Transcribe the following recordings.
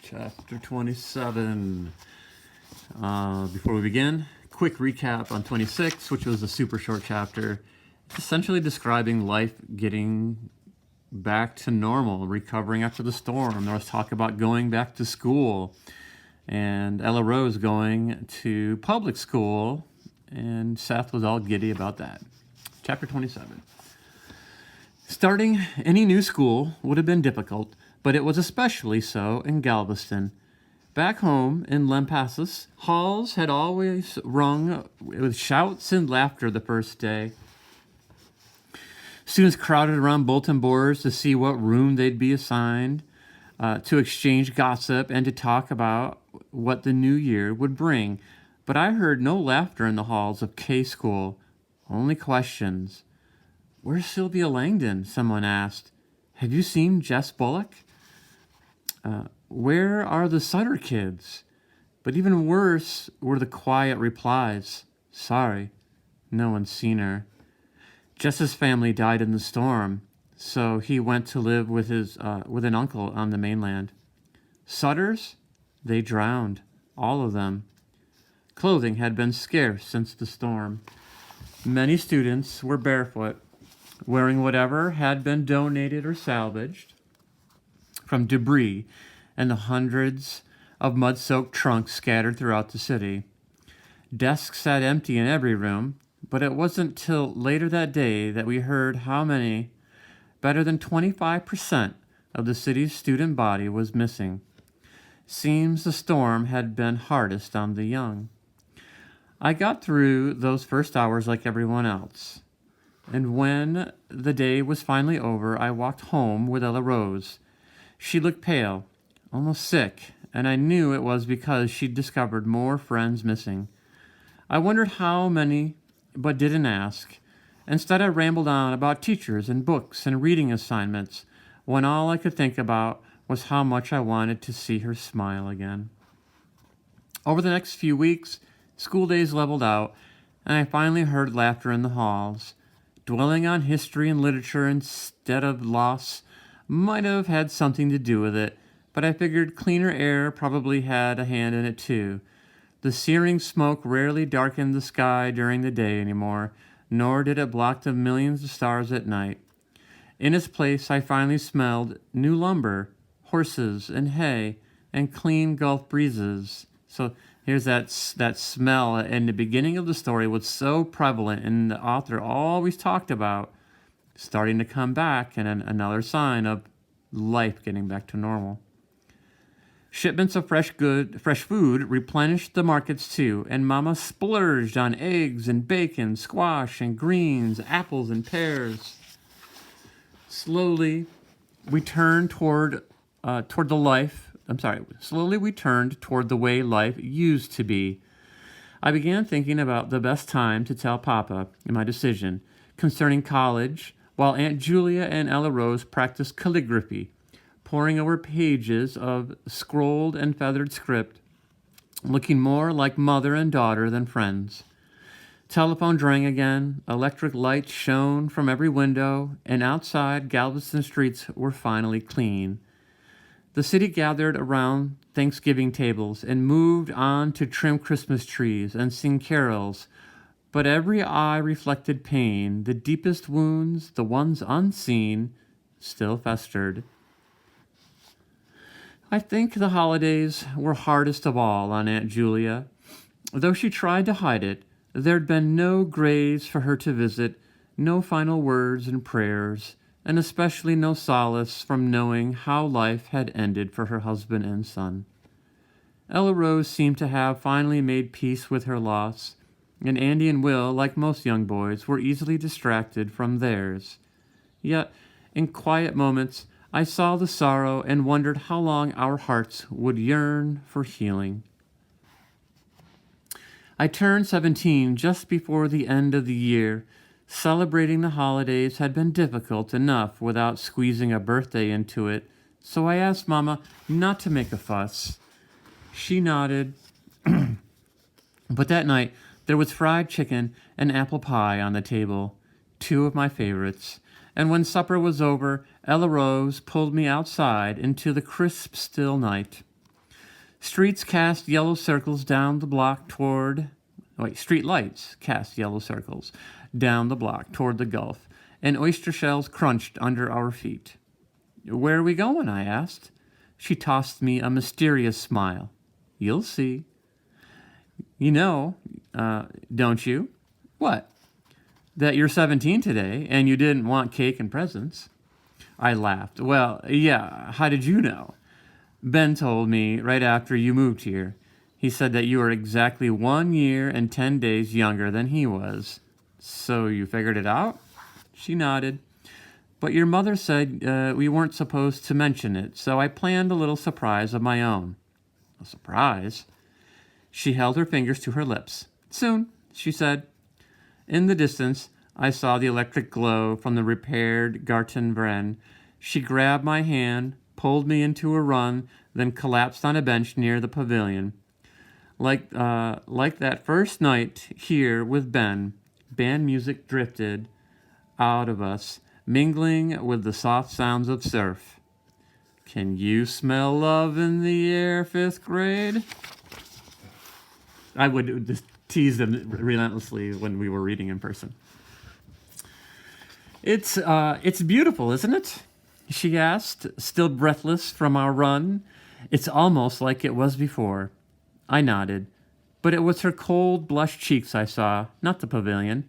Chapter 27. Before we begin, quick recap on 26, which was a super short chapter. It's essentially describing life getting back to normal, recovering after the storm. There was talk about going back to school, and Ella Rose going to public school, and Seth was all giddy about that. Chapter 27. Starting any new school would have been difficult, but it was especially so in Galveston. Back home in Lampasas, halls had always rung with shouts and laughter the first day. Students crowded around bulletin boards to see what room they'd be assigned, to exchange gossip and to talk about what the new year would bring. But I heard no laughter in the halls of K School, only questions. "Where's Sylvia Langdon?" someone asked. "Have you seen Jess Bullock?" Where are the Sutter kids? But even worse were the quiet replies. "Sorry, no one's seen her. Jess's family died in the storm, so he went to live with an uncle on the mainland. Sutters? They drowned, all of them." Clothing had been scarce since the storm. Many students were barefoot, wearing whatever had been donated or salvaged from debris and the hundreds of mud-soaked trunks scattered throughout the city. Desks sat empty in every room, but it wasn't till later that day that we heard how many, better than 25% of the city's student body was missing. Seems the storm had been hardest on the young. I got through those first hours like everyone else, and when the day was finally over, I walked home with Ella Rose. She looked pale, almost sick, and I knew it was because she'd discovered more friends missing. I wondered how many, but didn't ask. Instead, I rambled on about teachers and books and reading assignments, when all I could think about was how much I wanted to see her smile again. Over the next few weeks, school days leveled out, and I finally heard laughter in the halls. Dwelling on history and literature instead of loss might have had something to do with it, but I figured cleaner air probably had a hand in it too. The searing smoke rarely darkened the sky during the day anymore, nor did it block the millions of stars at night. In its place, I finally smelled new lumber, horses and hay, and clean Gulf breezes. So here's that smell in the beginning of the story was so prevalent, and the author always talked about starting to come back, and another sign of life getting back to normal. Shipments of fresh food replenished the markets too, and Mama splurged on eggs and bacon, squash and greens, apples and pears. Slowly, we turned toward the way life used to be. I began thinking about the best time to tell Papa my decision concerning college, while Aunt Julia and Ella Rose practiced calligraphy, poring over pages of scrolled and feathered script, looking more like mother and daughter than friends. Telephones rang again, electric lights shone from every window, and outside Galveston streets were finally clean. The city gathered around Thanksgiving tables and moved on to trim Christmas trees and sing carols, but every eye reflected pain. The deepest wounds, the ones unseen, still festered. I think the holidays were hardest of all on Aunt Julia. Though she tried to hide it, there'd been no graves for her to visit, no final words and prayers, and especially no solace from knowing how life had ended for her husband and son. Ella Rose seemed to have finally made peace with her loss, and Andy and Will, like most young boys, were easily distracted from theirs. Yet, in quiet moments, I saw the sorrow and wondered how long our hearts would yearn for healing. I turned 17 just before the end of the year. Celebrating the holidays had been difficult enough without squeezing a birthday into it, so I asked Mama not to make a fuss. She nodded, but that night there was fried chicken and apple pie on the table, two of my favorites, and when supper was over, Ella Rose pulled me outside into the crisp, still night. Streets cast yellow circles down the block toward... street lights cast yellow circles down the block toward the Gulf, and oyster shells crunched under our feet. Where are we going? I asked. She tossed me a mysterious smile. You'll see. You know, don't you? What? That you're 17 today, and you didn't want cake and presents. I laughed. Well, yeah, how did you know? Ben told me right after you moved here. He said that you were exactly 1 year and 10 days younger than he was. So you figured it out? She nodded. But your mother said we weren't supposed to mention it, so I planned a little surprise of my own. A surprise? She held her fingers to her lips. Soon, she said. In the distance, I saw the electric glow from the repaired Garten Vren. She grabbed my hand, pulled me into a run, then collapsed on a bench near the pavilion. Like that first night here with Ben, band music drifted out of us, mingling with the soft sounds of surf. Can you smell love in the air, 5th grade? I would just tease them relentlessly when we were reading in person. It's beautiful, isn't it? She asked, still breathless from our run. It's almost like it was before. I nodded, but it was her cold, blushed cheeks I saw, not the pavilion.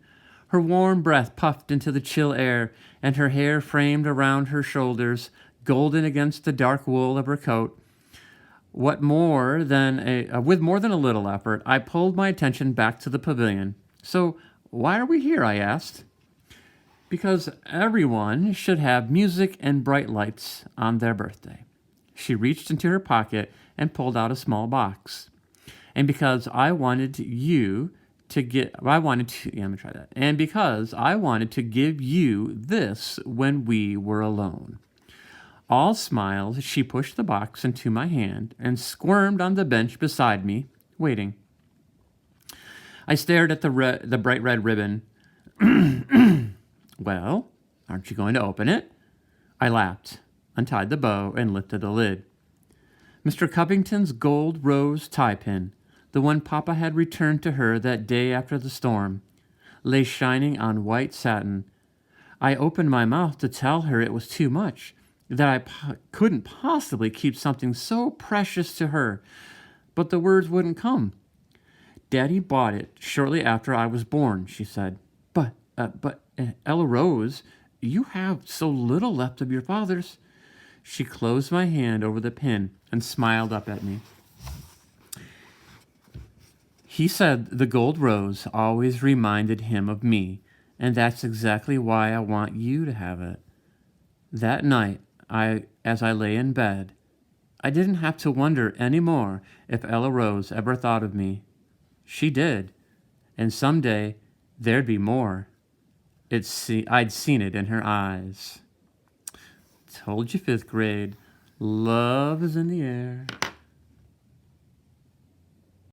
Her warm breath puffed into the chill air, and her hair framed around her shoulders, golden against the dark wool of her coat. With more than a little effort, I pulled my attention back to the pavilion. So, why are we here? I asked. Because everyone should have music and bright lights on their birthday. She reached into her pocket and pulled out a small box. And because I wanted to give you this when we were alone. All smiles, she pushed the box into my hand and squirmed on the bench beside me, waiting. I stared at the bright red ribbon. Well, aren't you going to open it? I laughed, untied the bow, and lifted the lid. Mr. Covington's gold rose tie pin, the one Papa had returned to her that day after the storm, lay shining on white satin. I opened my mouth to tell her it was too much, that I couldn't possibly keep something so precious to her, but the words wouldn't come. Daddy bought it shortly after I was born, she said. But Ella Rose, you have so little left of your father's. She closed my hand over the pin and smiled up at me. He said the gold rose always reminded him of me, and that's exactly why I want you to have it. That night, as I lay in bed, I didn't have to wonder any more if Ella Rose ever thought of me. She did, and someday there'd be more. I'd seen it in her eyes. Told you, 5th grade, love is in the air.